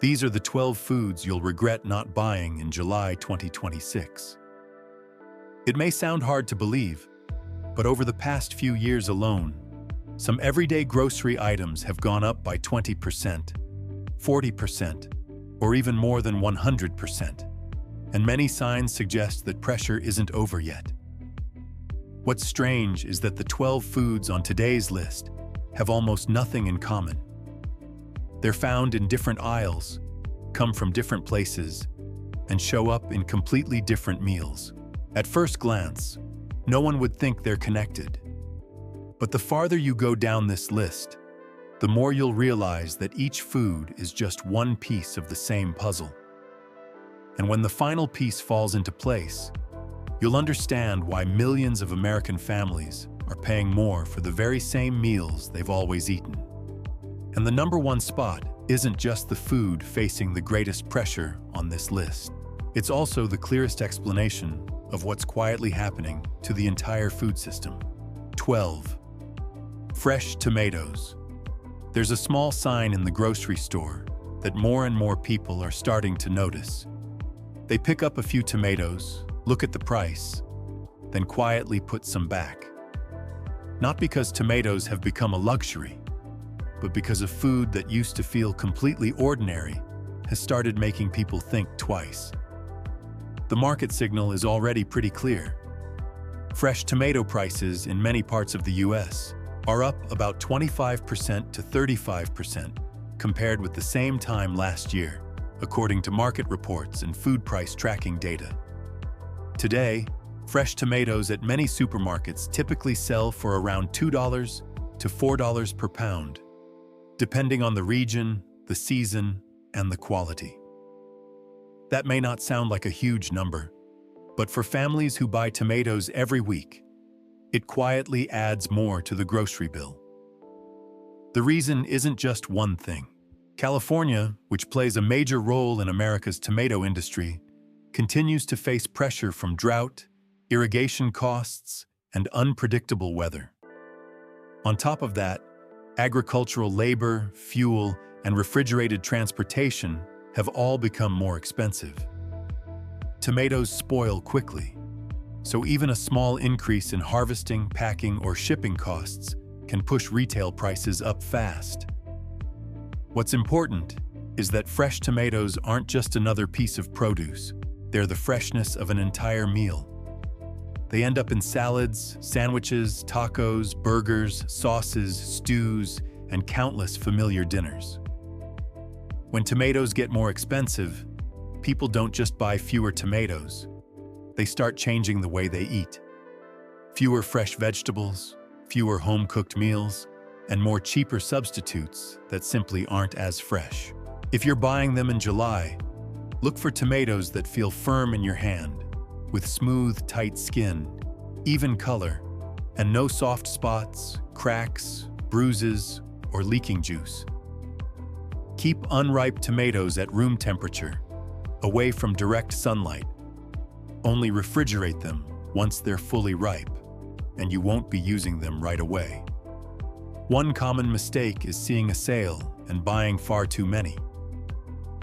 These are the 12 foods you'll regret not buying in July 2026. It may sound hard to believe, but over the past few years alone, some everyday grocery items have gone up by 20%, 40%, or even more than 100%. And many signs suggest that pressure isn't over yet. What's strange is that the 12 foods on today's list have almost nothing in common. They're found in different aisles, come from different places, and show up in completely different meals. At first glance, no one would think they're connected. But the farther you go down this list, the more you'll realize that each food is just one piece of the same puzzle. And when the final piece falls into place, you'll understand why millions of American families are paying more for the very same meals they've always eaten. And the number one spot isn't just the food facing the greatest pressure on this list. It's also the clearest explanation of what's quietly happening to the entire food system. 12. Fresh tomatoes. There's a small sign in the grocery store that more and more people are starting to notice. They pick up a few tomatoes, look at the price, then quietly put some back. Not because tomatoes have become a luxury, but because a food that used to feel completely ordinary has started making people think twice. The market signal is already pretty clear. Fresh tomato prices in many parts of the US are up about 25% to 35% compared with the same time last year, according to market reports and food price tracking data. Today, fresh tomatoes at many supermarkets typically sell for around $2 to $4 per pound, depending on the region, the season, and the quality. That may not sound like a huge number, but for families who buy tomatoes every week, it quietly adds more to the grocery bill. The reason isn't just one thing. California, which plays a major role in America's tomato industry, continues to face pressure from drought, irrigation costs, and unpredictable weather. On top of that, agricultural labor, fuel, and refrigerated transportation have all become more expensive. Tomatoes spoil quickly, so even a small increase in harvesting, packing, or shipping costs can push retail prices up fast. What's important is that fresh tomatoes aren't just another piece of produce. They're the freshness of an entire meal. They end up in salads, sandwiches, tacos, burgers, sauces, stews, and countless familiar dinners. When tomatoes get more expensive, people don't just buy fewer tomatoes. They start changing the way they eat. Fewer fresh vegetables, fewer home-cooked meals, and more cheaper substitutes that simply aren't as fresh. If you're buying them in July, look for tomatoes that feel firm in your hand, with smooth, tight skin, even color, and no soft spots, cracks, bruises, or leaking juice. Keep unripe tomatoes at room temperature, away from direct sunlight. Only refrigerate them once they're fully ripe, and you won't be using them right away. One common mistake is seeing a sale and buying far too many.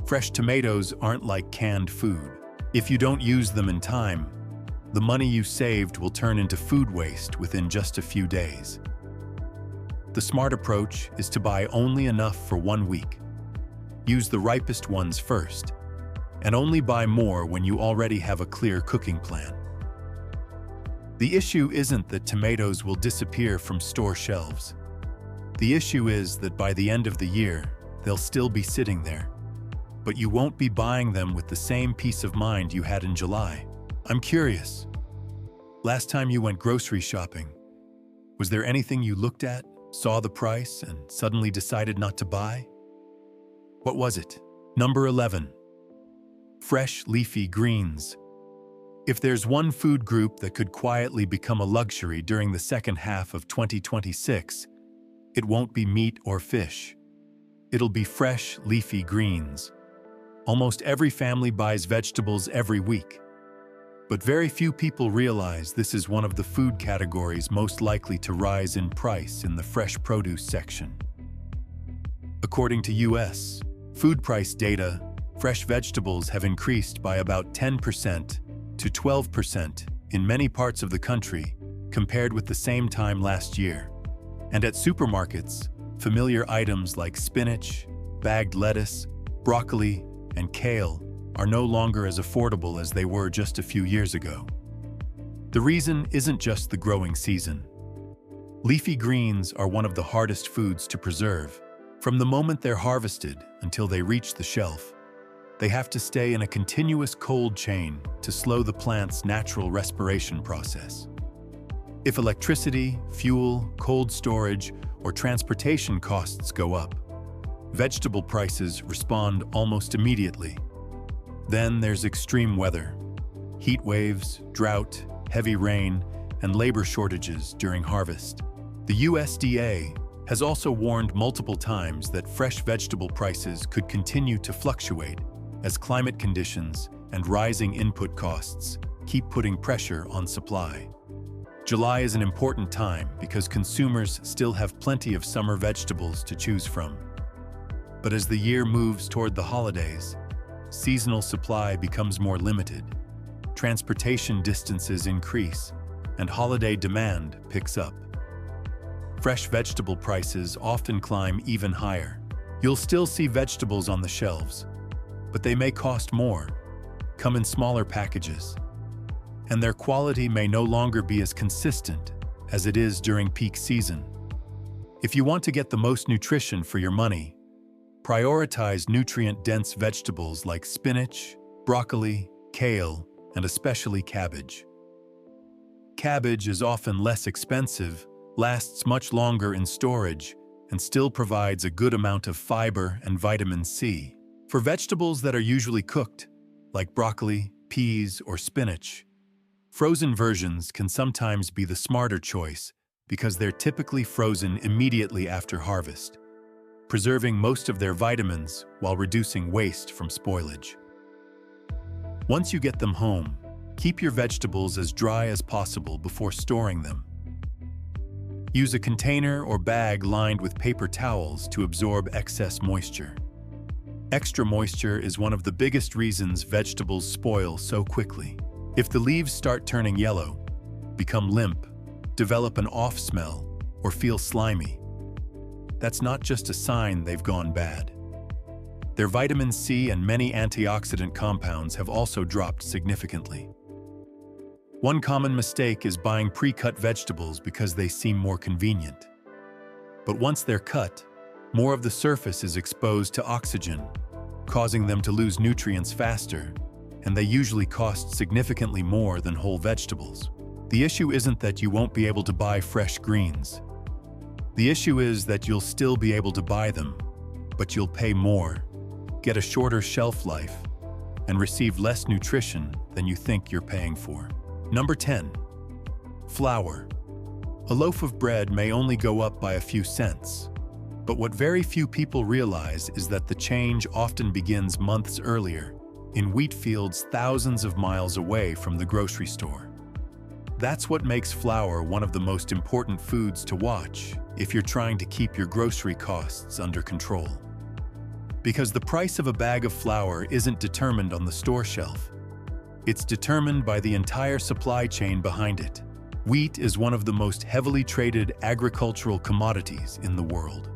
Fresh tomatoes aren't like canned food. If you don't use them in time, the money you saved will turn into food waste within just a few days. The smart approach is to buy only enough for 1 week. Use the ripest ones first, and only buy more when you already have a clear cooking plan. The issue isn't that tomatoes will disappear from store shelves. The issue is that by the end of the year, they'll still be sitting there. But you won't be buying them with the same peace of mind you had in July. I'm curious. Last time you went grocery shopping, was there anything you looked at, saw the price, and suddenly decided not to buy? What was it? Number 11. Fresh leafy greens. If there's one food group that could quietly become a luxury during the second half of 2026, it won't be meat or fish. It'll be fresh leafy greens. Almost every family buys vegetables every week. But very few people realize this is one of the food categories most likely to rise in price in the fresh produce section. According to U.S. Food price data: fresh vegetables have increased by about 10% to 12% in many parts of the country compared with the same time last year. And at supermarkets, familiar items like spinach, bagged lettuce, broccoli, and kale are no longer as affordable as they were just a few years ago. The reason isn't just the growing season. Leafy greens are one of the hardest foods to preserve. From the moment they're harvested until they reach the shelf, they have to stay in a continuous cold chain to slow the plant's natural respiration process. If electricity, fuel, cold storage, or transportation costs go up, vegetable prices respond almost immediately. Then there's extreme weather: heat waves, drought, heavy rain, and labor shortages during harvest. The USDA has also warned multiple times that fresh vegetable prices could continue to fluctuate as climate conditions and rising input costs keep putting pressure on supply. July is an important time because consumers still have plenty of summer vegetables to choose from. But as the year moves toward the holidays, seasonal supply becomes more limited. Transportation distances increase, and holiday demand picks up. Fresh vegetable prices often climb even higher. You'll still see vegetables on the shelves, but they may cost more, come in smaller packages, and their quality may no longer be as consistent as it is during peak season. If you want to get the most nutrition for your money, prioritize nutrient-dense vegetables like spinach, broccoli, kale, and especially cabbage. Cabbage is often less expensive, lasts much longer in storage, and still provides a good amount of fiber and vitamin C. For vegetables that are usually cooked, like broccoli, peas, or spinach, frozen versions can sometimes be the smarter choice because they're typically frozen immediately after harvest, preserving most of their vitamins while reducing waste from spoilage. Once you get them home, keep your vegetables as dry as possible before storing them. Use a container or bag lined with paper towels to absorb excess moisture. Extra moisture is one of the biggest reasons vegetables spoil so quickly. If the leaves start turning yellow, become limp, develop an off smell, or feel slimy, that's not just a sign they've gone bad. Their vitamin C and many antioxidant compounds have also dropped significantly. One common mistake is buying pre-cut vegetables because they seem more convenient. But once they're cut, more of the surface is exposed to oxygen, causing them to lose nutrients faster, and they usually cost significantly more than whole vegetables. The issue isn't that you won't be able to buy fresh greens. The issue is that you'll still be able to buy them, but you'll pay more, get a shorter shelf life, and receive less nutrition than you think you're paying for. Number 10. Flour. A loaf of bread may only go up by a few cents, but what very few people realize is that the change often begins months earlier, in wheat fields thousands of miles away from the grocery store. That's what makes flour one of the most important foods to watch if you're trying to keep your grocery costs under control. Because the price of a bag of flour isn't determined on the store shelf. It's determined by the entire supply chain behind it. Wheat is one of the most heavily traded agricultural commodities in the world.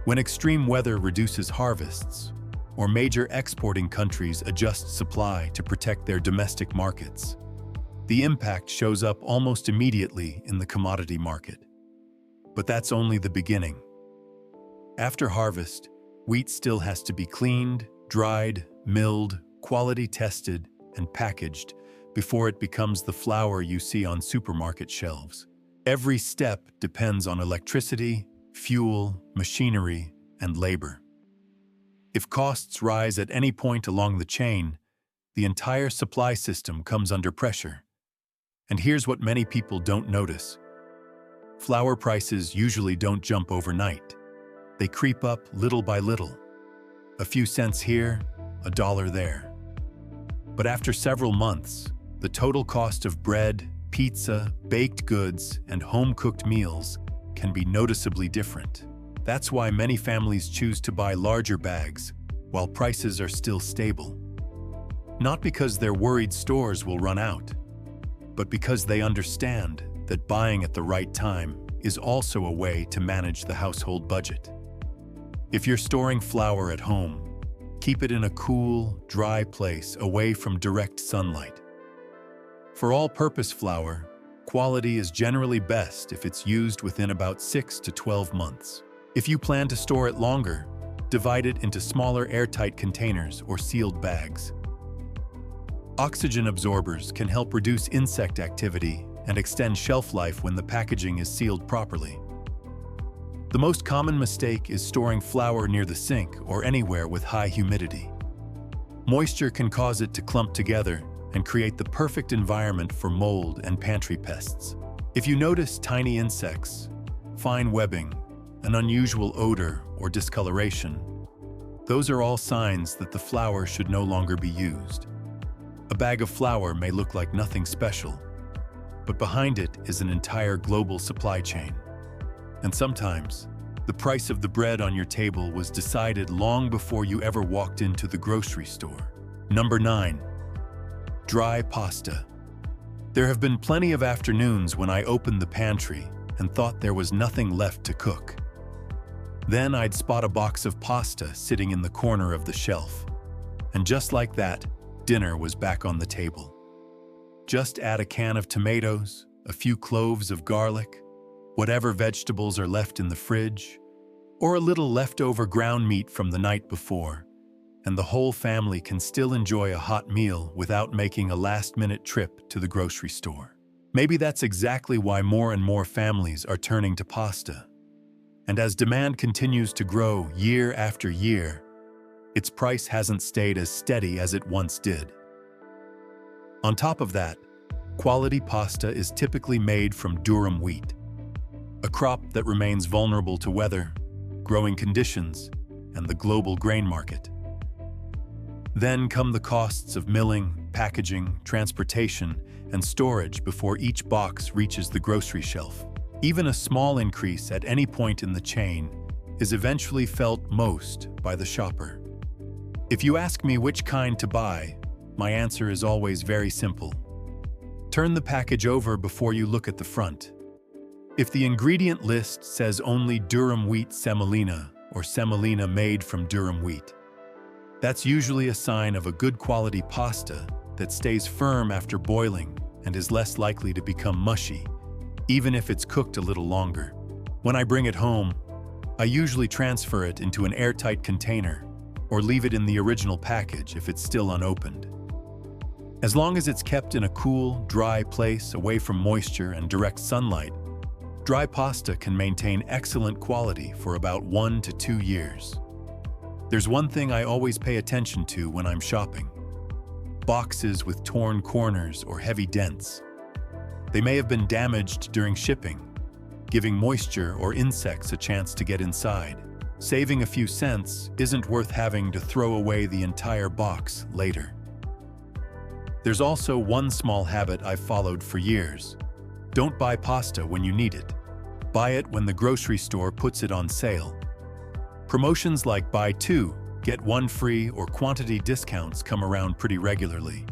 When extreme weather reduces harvests, or major exporting countries adjust supply to protect their domestic markets, the impact shows up almost immediately in the commodity market. But that's only the beginning. After harvest, wheat still has to be cleaned, dried, milled, quality tested, and packaged before it becomes the flour you see on supermarket shelves. Every step depends on electricity, fuel, machinery, and labor. If costs rise at any point along the chain, the entire supply system comes under pressure. And here's what many people don't notice. Flour prices usually don't jump overnight. They creep up little by little. A few cents here, $1 there. But after several months, the total cost of bread, pizza, baked goods, and home-cooked meals can be noticeably different. That's why many families choose to buy larger bags while prices are still stable. Not because they're worried stores will run out, but because they understand that buying at the right time is also a way to manage the household budget. If you're storing flour at home, keep it in a cool, dry place away from direct sunlight. For all-purpose flour, quality is generally best if it's used within about 6 to 12 months. If you plan to store it longer, divide it into smaller airtight containers or sealed bags. Oxygen absorbers can help reduce insect activity and extend shelf life when the packaging is sealed properly. The most common mistake is storing flour near the sink or anywhere with high humidity. Moisture can cause it to clump together and create the perfect environment for mold and pantry pests. If you notice tiny insects, fine webbing, an unusual odor or discoloration, those are all signs that the flour should no longer be used. A bag of flour may look like nothing special, but behind it is an entire global supply chain. And sometimes, the price of the bread on your table was decided long before you ever walked into the grocery store. Number 9. Dry pasta. There have been plenty of afternoons when I opened the pantry and thought there was nothing left to cook. Then I'd spot a box of pasta sitting in the corner of the shelf. And just like that, dinner was back on the table. Just add a can of tomatoes, a few cloves of garlic, whatever vegetables are left in the fridge, or a little leftover ground meat from the night before, and the whole family can still enjoy a hot meal without making a last-minute trip to the grocery store. Maybe that's exactly why more and more families are turning to pasta. And as demand continues to grow year after year, its price hasn't stayed as steady as it once did. On top of that, quality pasta is typically made from durum wheat, a crop that remains vulnerable to weather, growing conditions, and the global grain market. Then come the costs of milling, packaging, transportation, and storage before each box reaches the grocery shelf. Even a small increase at any point in the chain is eventually felt most by the shopper. If you ask me which kind to buy, my answer is always very simple. Turn the package over before you look at the front. If the ingredient list says only durum wheat semolina or semolina made from durum wheat, that's usually a sign of a good quality pasta that stays firm after boiling and is less likely to become mushy, even if it's cooked a little longer. When I bring it home, I usually transfer it into an airtight container or leave it in the original package if it's still unopened. As long as it's kept in a cool, dry place away from moisture and direct sunlight, dry pasta can maintain excellent quality for about 1 to 2 years. There's one thing I always pay attention to when I'm shopping: boxes with torn corners or heavy dents. They may have been damaged during shipping, giving moisture or insects a chance to get inside. Saving a few cents isn't worth having to throw away the entire box later. There's also one small habit I've followed for years. Don't buy pasta when you need it. Buy it when the grocery store puts it on sale. Promotions like buy 2, get 1 free or quantity discounts come around pretty regularly.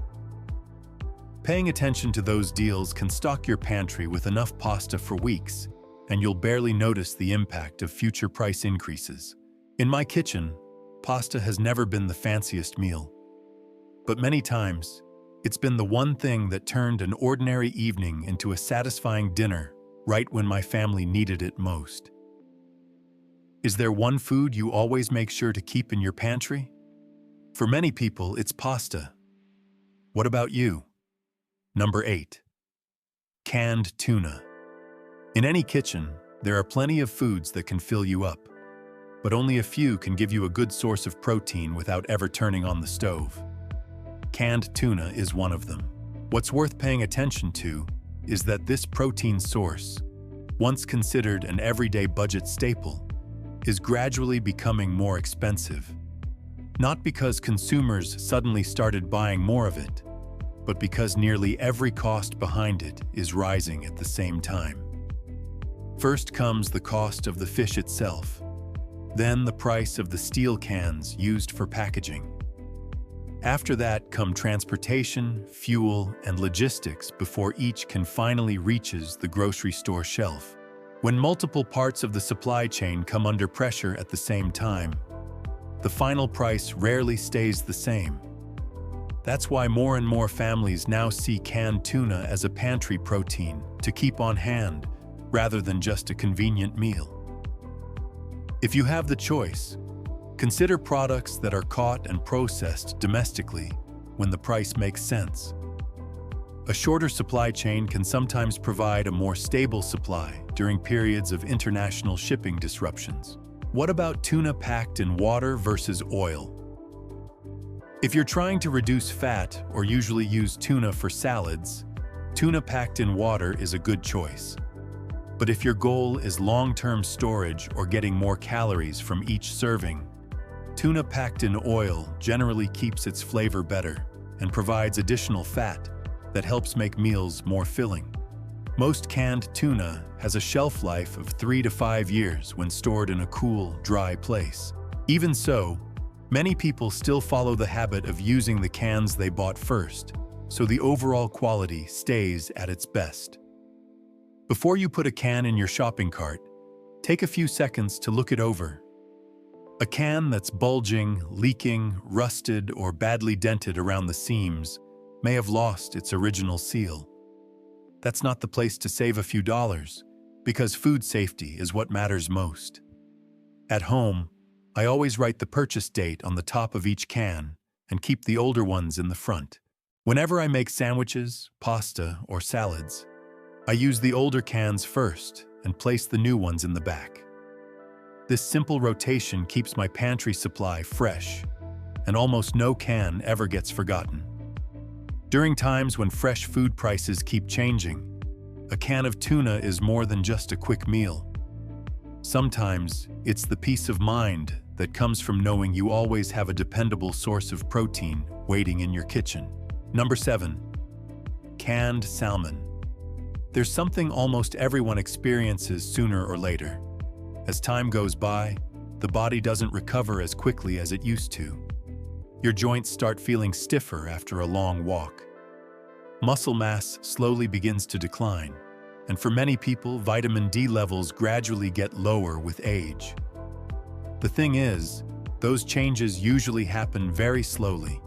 Paying attention to those deals can stock your pantry with enough pasta for weeks, and you'll barely notice the impact of future price increases. In my kitchen, pasta has never been the fanciest meal. But many times, it's been the one thing that turned an ordinary evening into a satisfying dinner right when my family needed it most. Is there one food you always make sure to keep in your pantry? For many people, it's pasta. What about you? Number 8. Canned tuna. In any kitchen, there are plenty of foods that can fill you up, but only a few can give you a good source of protein without ever turning on the stove. Canned tuna is one of them. What's worth paying attention to is that this protein source, once considered an everyday budget staple, is gradually becoming more expensive. Not because consumers suddenly started buying more of it, but because nearly every cost behind it is rising at the same time. First comes the cost of the fish itself. Then the price of the steel cans used for packaging. After that come transportation, fuel, and logistics before each can finally reaches the grocery store shelf. When multiple parts of the supply chain come under pressure at the same time, the final price rarely stays the same. That's why more and more families now see canned tuna as a pantry protein to keep on hand, rather than just a convenient meal. If you have the choice, consider products that are caught and processed domestically when the price makes sense. A shorter supply chain can sometimes provide a more stable supply during periods of international shipping disruptions. What about tuna packed in water versus oil? If you're trying to reduce fat or usually use tuna for salads, tuna packed in water is a good choice. But if your goal is long-term storage or getting more calories from each serving, tuna packed in oil generally keeps its flavor better and provides additional fat that helps make meals more filling. Most canned tuna has a shelf life of 3 to 5 years when stored in a cool, dry place. Even so, many people still follow the habit of using the cans they bought first, so the overall quality stays at its best. Before you put a can in your shopping cart, take a few seconds to look it over. A can that's bulging, leaking, rusted, or badly dented around the seams may have lost its original seal. That's not the place to save a few dollars, because food safety is what matters most. At home, I always write the purchase date on the top of each can and keep the older ones in the front. Whenever I make sandwiches, pasta, or salads, I use the older cans first and place the new ones in the back. This simple rotation keeps my pantry supply fresh, and almost no can ever gets forgotten. During times when fresh food prices keep changing, a can of tuna is more than just a quick meal. Sometimes it's the peace of mind that comes from knowing you always have a dependable source of protein waiting in your kitchen. Number 7. Canned salmon. There's something almost everyone experiences sooner or later. As time goes by, the body doesn't recover as quickly as it used to. Your joints start feeling stiffer after a long walk. Muscle mass slowly begins to decline, and for many people, vitamin D levels gradually get lower with age. The thing is, those changes usually happen very slowly.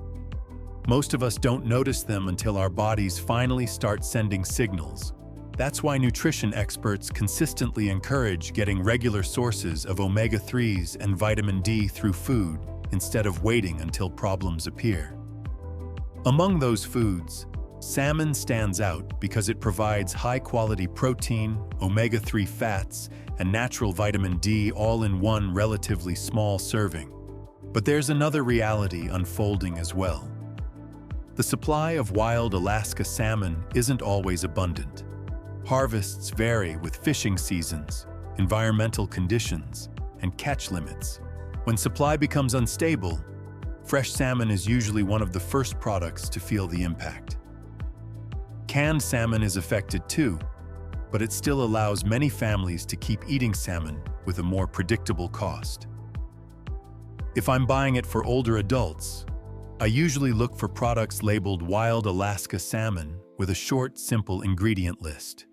Most of us don't notice them until our bodies finally start sending signals. That's why nutrition experts consistently encourage getting regular sources of omega-3s and vitamin D through food instead of waiting until problems appear. Among those foods, salmon stands out because it provides high-quality protein, omega-3 fats, and natural vitamin D all in one relatively small serving. But there's another reality unfolding as well. The supply of wild Alaska salmon isn't always abundant. Harvests vary with fishing seasons, environmental conditions, and catch limits. When supply becomes unstable, fresh salmon is usually one of the first products to feel the impact. Canned salmon is affected too, but it still allows many families to keep eating salmon with a more predictable cost. If I'm buying it for older adults, I usually look for products labeled Wild Alaska Salmon with a short, simple ingredient list.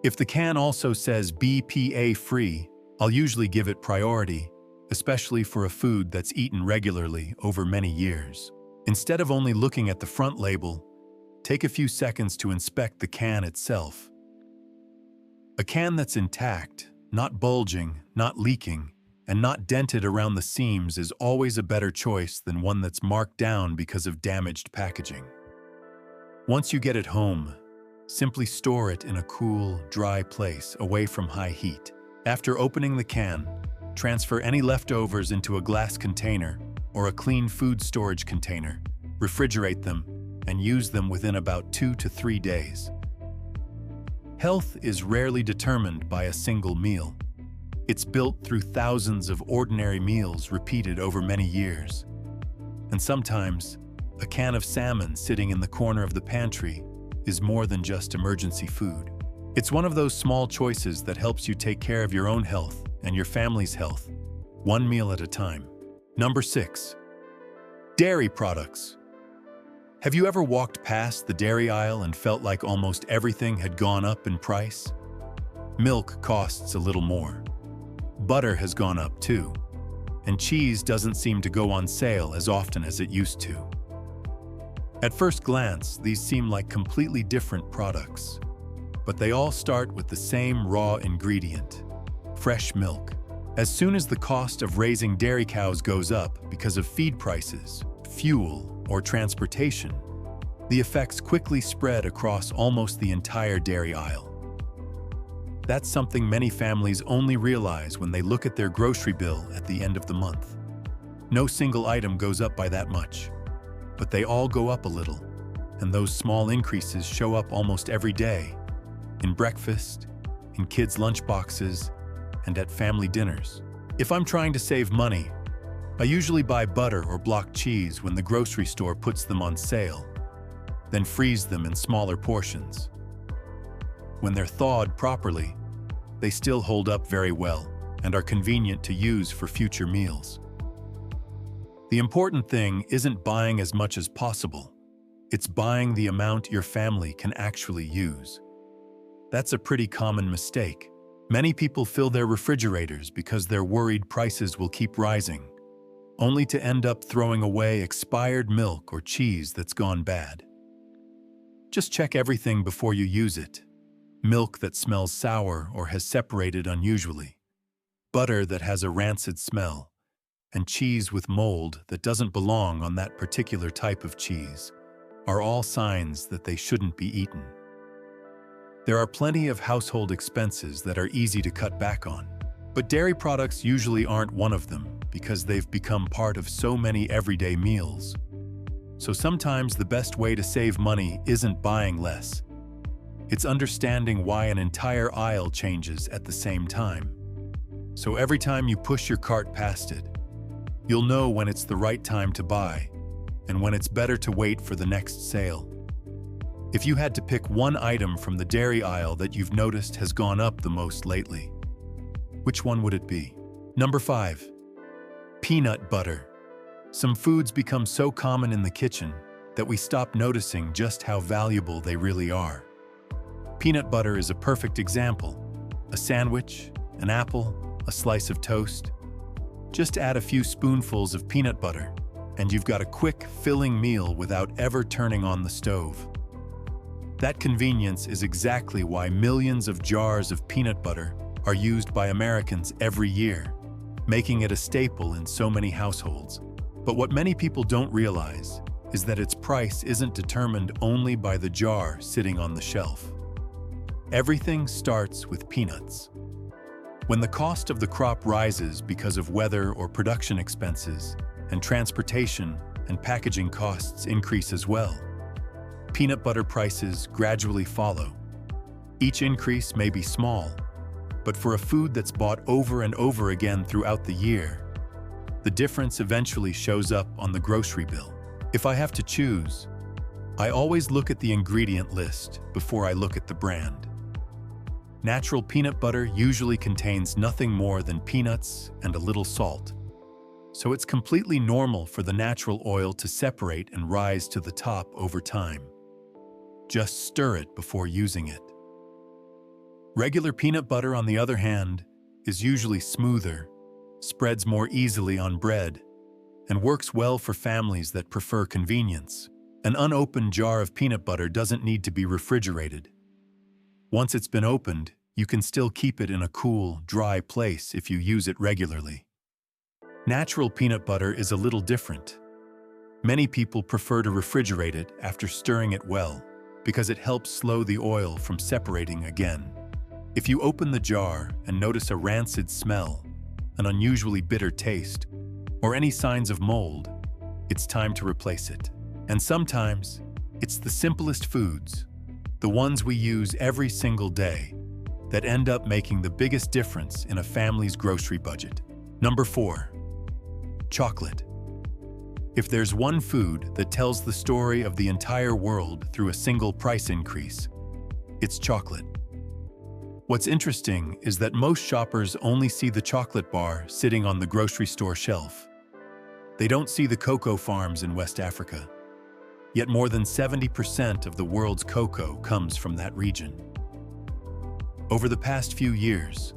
If the can also says BPA-free, I'll usually give it priority, especially for a food that's eaten regularly over many years. Instead of only looking at the front label, take a few seconds to inspect the can itself. A can that's intact, not bulging, not leaking, and not dented around the seams is always a better choice than one that's marked down because of damaged packaging. Once you get it home, simply store it in a cool, dry place away from high heat. After opening the can, transfer any leftovers into a glass container or a clean food storage container, refrigerate them, and use them within about 2 to 3 days. Health is rarely determined by a single meal. It's built through thousands of ordinary meals repeated over many years. And sometimes, a can of salmon sitting in the corner of the pantry is more than just emergency food. It's one of those small choices that helps you take care of your own health and your family's health one meal at a time. Number 6. Dairy products. Have you ever walked past the dairy aisle and felt like almost everything had gone up in price? Milk costs a little more. Butter has gone up too. And cheese doesn't seem to go on sale as often as it used to. At first glance, these seem like completely different products. But they all start with the same raw ingredient: fresh milk. As soon as the cost of raising dairy cows goes up because of feed prices, fuel, or transportation, the effects quickly spread across almost the entire dairy aisle. That's something many families only realize when they look at their grocery bill at the end of the month. No single item goes up by that much, but they all go up a little, and those small increases show up almost every day, in breakfast, in kids' lunchboxes, and at family dinners. If I'm trying to save money, I usually buy butter or block cheese when the grocery store puts them on sale, then freeze them in smaller portions. When they're thawed properly, they still hold up very well and are convenient to use for future meals. The important thing isn't buying as much as possible. It's buying the amount your family can actually use. That's a pretty common mistake. Many people fill their refrigerators because they're worried prices will keep rising, only to end up throwing away expired milk or cheese that's gone bad. Just check everything before you use it. Milk that smells sour or has separated unusually, butter that has a rancid smell, and cheese with mold that doesn't belong on that particular type of cheese are all signs that they shouldn't be eaten. There are plenty of household expenses that are easy to cut back on, but dairy products usually aren't one of them because they've become part of so many everyday meals. So sometimes the best way to save money isn't buying less. It's understanding why an entire aisle changes at the same time. So every time you push your cart past it, you'll know when it's the right time to buy and when it's better to wait for the next sale. If you had to pick one item from the dairy aisle that you've noticed has gone up the most lately, which one would it be? Number 5. Peanut butter. Some foods become so common in the kitchen that we stop noticing just how valuable they really are. Peanut butter is a perfect example. A sandwich, an apple, a slice of toast. Just add a few spoonfuls of peanut butter, and you've got a quick, filling meal without ever turning on the stove. That convenience is exactly why millions of jars of peanut butter are used by Americans every year, making it a staple in so many households. But what many people don't realize is that its price isn't determined only by the jar sitting on the shelf. Everything starts with peanuts. When the cost of the crop rises because of weather or production expenses, and transportation and packaging costs increase as well, peanut butter prices gradually follow. Each increase may be small, but for a food that's bought over and over again throughout the year, the difference eventually shows up on the grocery bill. If I have to choose, I always look at the ingredient list before I look at the brand. Natural peanut butter usually contains nothing more than peanuts and a little salt, so it's completely normal for the natural oil to separate and rise to the top over time. Just stir it before using it. Regular peanut butter, on the other hand, is usually smoother, spreads more easily on bread, and works well for families that prefer convenience. An unopened jar of peanut butter doesn't need to be refrigerated. Once it's been opened, you can still keep it in a cool, dry place if you use it regularly. Natural peanut butter is a little different. Many people prefer to refrigerate it after stirring it well, because it helps slow the oil from separating again. If you open the jar and notice a rancid smell, an unusually bitter taste, or any signs of mold, it's time to replace it. And sometimes, it's the simplest foods, the ones we use every single day, that end up making the biggest difference in a family's grocery budget. Number 4. Chocolate. If there's one food that tells the story of the entire world through a single price increase, it's chocolate. What's interesting is that most shoppers only see the chocolate bar sitting on the grocery store shelf. They don't see the cocoa farms in West Africa. Yet more than 70% of the world's cocoa comes from that region. Over the past few years,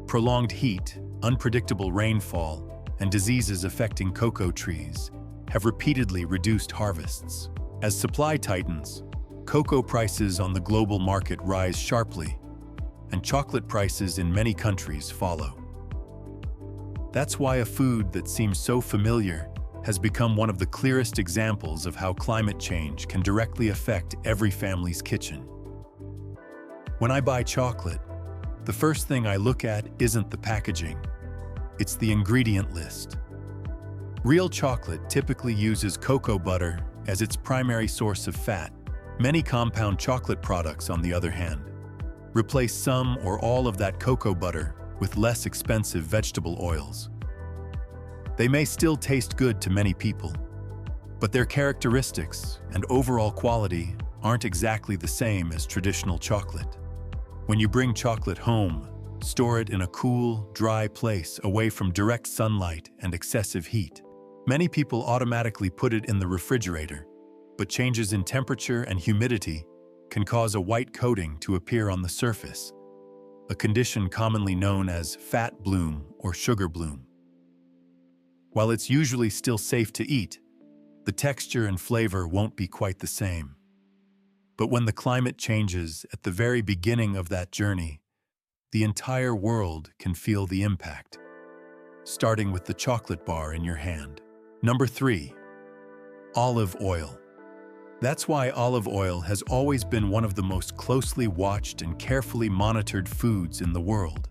prolonged heat, unpredictable rainfall, and diseases affecting cocoa trees have repeatedly reduced harvests. As supply tightens, cocoa prices on the global market rise sharply, and chocolate prices in many countries follow. That's why a food that seems so familiar has become one of the clearest examples of how climate change can directly affect every family's kitchen. When I buy chocolate, the first thing I look at isn't the packaging, it's the ingredient list. Real chocolate typically uses cocoa butter as its primary source of fat. Many compound chocolate products, on the other hand, replace some or all of that cocoa butter with less expensive vegetable oils. They may still taste good to many people, but their characteristics and overall quality aren't exactly the same as traditional chocolate. When you bring chocolate home, store it in a cool, dry place away from direct sunlight and excessive heat. Many people automatically put it in the refrigerator, but changes in temperature and humidity can cause a white coating to appear on the surface, a condition commonly known as fat bloom or sugar bloom. While it's usually still safe to eat, the texture and flavor won't be quite the same. But when the climate changes at the very beginning of that journey, the entire world can feel the impact, starting with the chocolate bar in your hand. Number 3, olive oil. That's why olive oil has always been one of the most closely watched and carefully monitored foods in the world.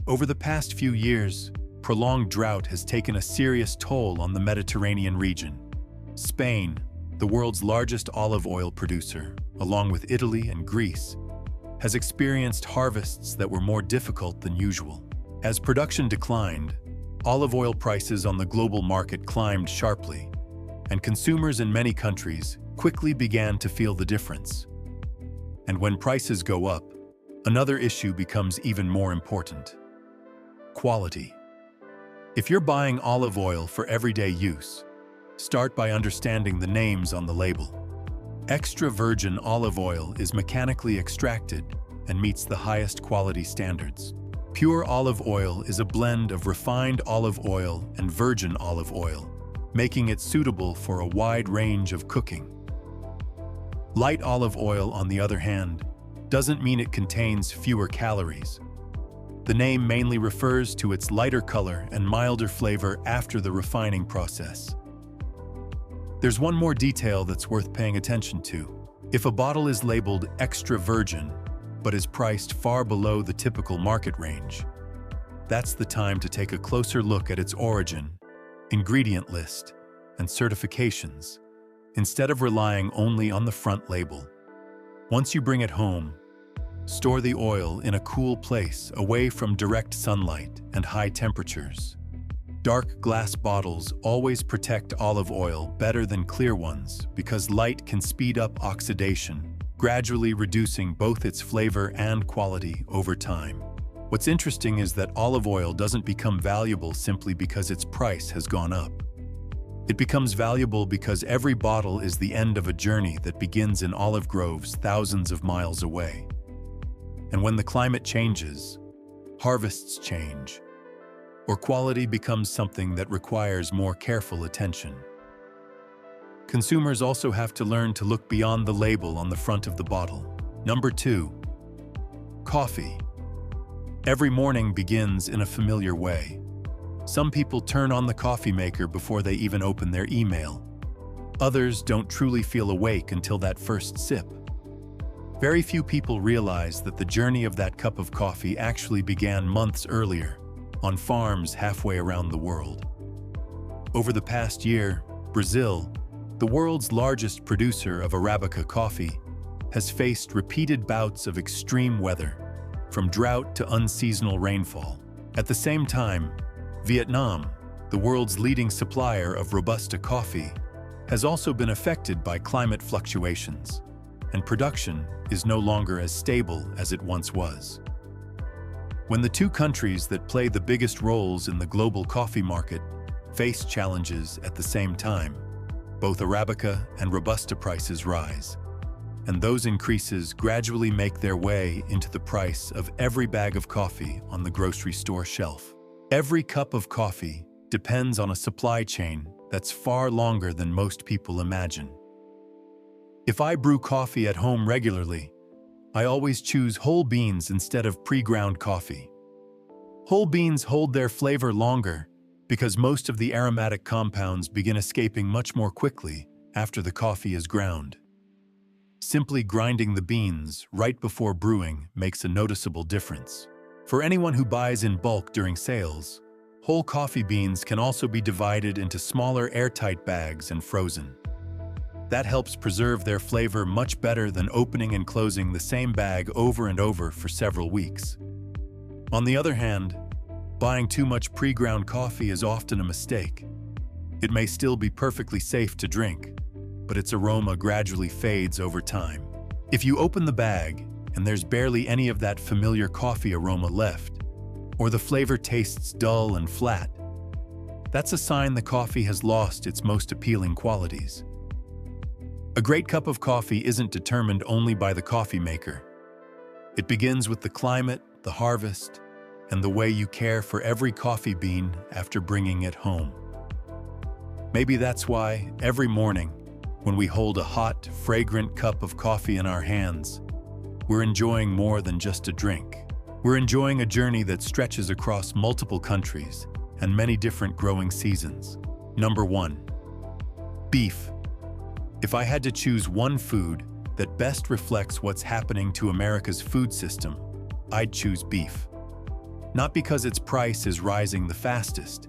Over the past few years, prolonged drought has taken a serious toll on the Mediterranean region. Spain, the world's largest olive oil producer, along with Italy and Greece, has experienced harvests that were more difficult than usual. As production declined, olive oil prices on the global market climbed sharply, and consumers in many countries quickly began to feel the difference. And when prices go up, another issue becomes even more important: quality. If you're buying olive oil for everyday use, start by understanding the names on the label. Extra virgin olive oil is mechanically extracted and meets the highest quality standards. Pure olive oil is a blend of refined olive oil and virgin olive oil, making it suitable for a wide range of cooking. Light olive oil, on the other hand, doesn't mean it contains fewer calories. The name mainly refers to its lighter color and milder flavor after the refining process. There's one more detail that's worth paying attention to. If a bottle is labeled extra virgin, but is priced far below the typical market range, that's the time to take a closer look at its origin, ingredient list, and certifications, instead of relying only on the front label. Once you bring it home, store the oil in a cool place away from direct sunlight and high temperatures. Dark glass bottles always protect olive oil better than clear ones because light can speed up oxidation, gradually reducing both its flavor and quality over time. What's interesting is that olive oil doesn't become valuable simply because its price has gone up. It becomes valuable because every bottle is the end of a journey that begins in olive groves thousands of miles away. And when the climate changes, harvests change, or quality becomes something that requires more careful attention. Consumers also have to learn to look beyond the label on the front of the bottle. Number 2, coffee. Every morning begins in a familiar way. Some people turn on the coffee maker before they even open their email. Others don't truly feel awake until that first sip. Very few people realize that the journey of that cup of coffee actually began months earlier, on farms halfway around the world. Over the past year, Brazil, the world's largest producer of Arabica coffee, has faced repeated bouts of extreme weather, from drought to unseasonal rainfall. At the same time, Vietnam, the world's leading supplier of Robusta coffee, has also been affected by climate fluctuations. and production is no longer as stable as it once was. When the two countries that play the biggest roles in the global coffee market face challenges at the same time, both Arabica and Robusta prices rise, and those increases gradually make their way into the price of every bag of coffee on the grocery store shelf. Every cup of coffee depends on a supply chain that's far longer than most people imagine. If I brew coffee at home regularly, I always choose whole beans instead of pre-ground coffee. Whole beans hold their flavor longer because most of the aromatic compounds begin escaping much more quickly after the coffee is ground. Simply grinding the beans right before brewing makes a noticeable difference. For anyone who buys in bulk during sales, whole coffee beans can also be divided into smaller airtight bags and frozen. That helps preserve their flavor much better than opening and closing the same bag over and over for several weeks. On the other hand, buying too much pre-ground coffee is often a mistake. It may still be perfectly safe to drink, but its aroma gradually fades over time. If you open the bag and there's barely any of that familiar coffee aroma left, or the flavor tastes dull and flat, that's a sign the coffee has lost its most appealing qualities. A great cup of coffee isn't determined only by the coffee maker. It begins with the climate, the harvest, and the way you care for every coffee bean after bringing it home. Maybe that's why, every morning, when we hold a hot, fragrant cup of coffee in our hands, we're enjoying more than just a drink. We're enjoying a journey that stretches across multiple countries and many different growing seasons. Number 1. Beef. If I had to choose one food that best reflects what's happening to America's food system, I'd choose beef. Not because its price is rising the fastest,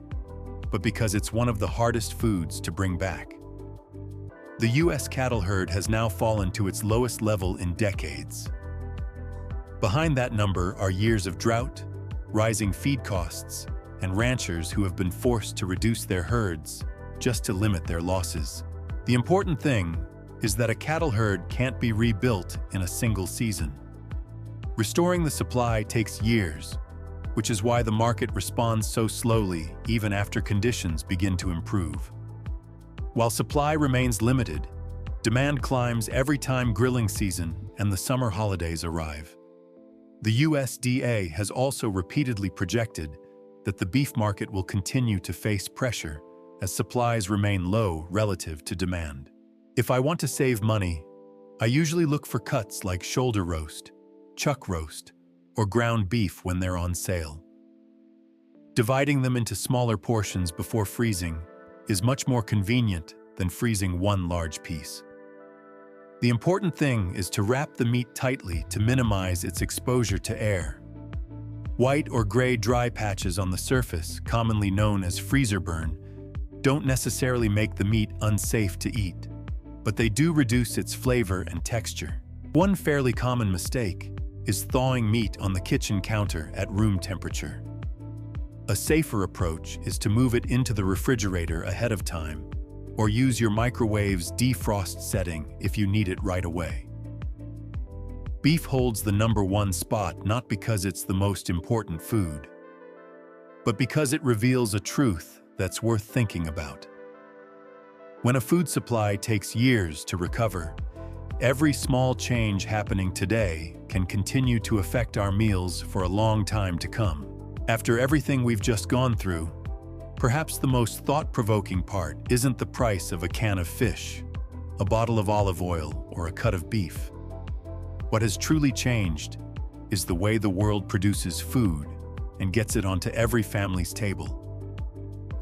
but because it's one of the hardest foods to bring back. The U.S. cattle herd has now fallen to its lowest level in decades. Behind that number are years of drought, rising feed costs, and ranchers who have been forced to reduce their herds just to limit their losses. The important thing is that a cattle herd can't be rebuilt in a single season. Restoring the supply takes years, which is why the market responds so slowly even after conditions begin to improve. While supply remains limited, demand climbs every time grilling season and the summer holidays arrive. The USDA has also repeatedly projected that the beef market will continue to face pressure as supplies remain low relative to demand. If I want to save money, I usually look for cuts like shoulder roast, chuck roast, or ground beef when they're on sale. Dividing them into smaller portions before freezing is much more convenient than freezing one large piece. The important thing is to wrap the meat tightly to minimize its exposure to air. White or gray dry patches on the surface, commonly known as freezer burn, don't necessarily make the meat unsafe to eat, but they do reduce its flavor and texture. One fairly common mistake is thawing meat on the kitchen counter at room temperature. A safer approach is to move it into the refrigerator ahead of time, or use your microwave's defrost setting if you need it right away. Beef holds the number 1 spot not because it's the most important food, but because it reveals a truth that's worth thinking about. When a food supply takes years to recover, every small change happening today can continue to affect our meals for a long time to come. After everything we've just gone through, perhaps the most thought-provoking part isn't the price of a can of fish, a bottle of olive oil, or a cut of beef. What has truly changed is the way the world produces food and gets it onto every family's table.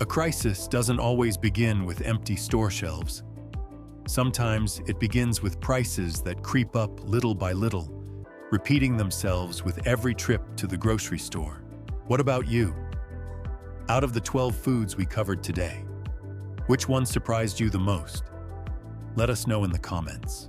A crisis doesn't always begin with empty store shelves. Sometimes it begins with prices that creep up little by little, repeating themselves with every trip to the grocery store. What about you? Out of the 12 foods we covered today, which one surprised you the most? Let us know in the comments.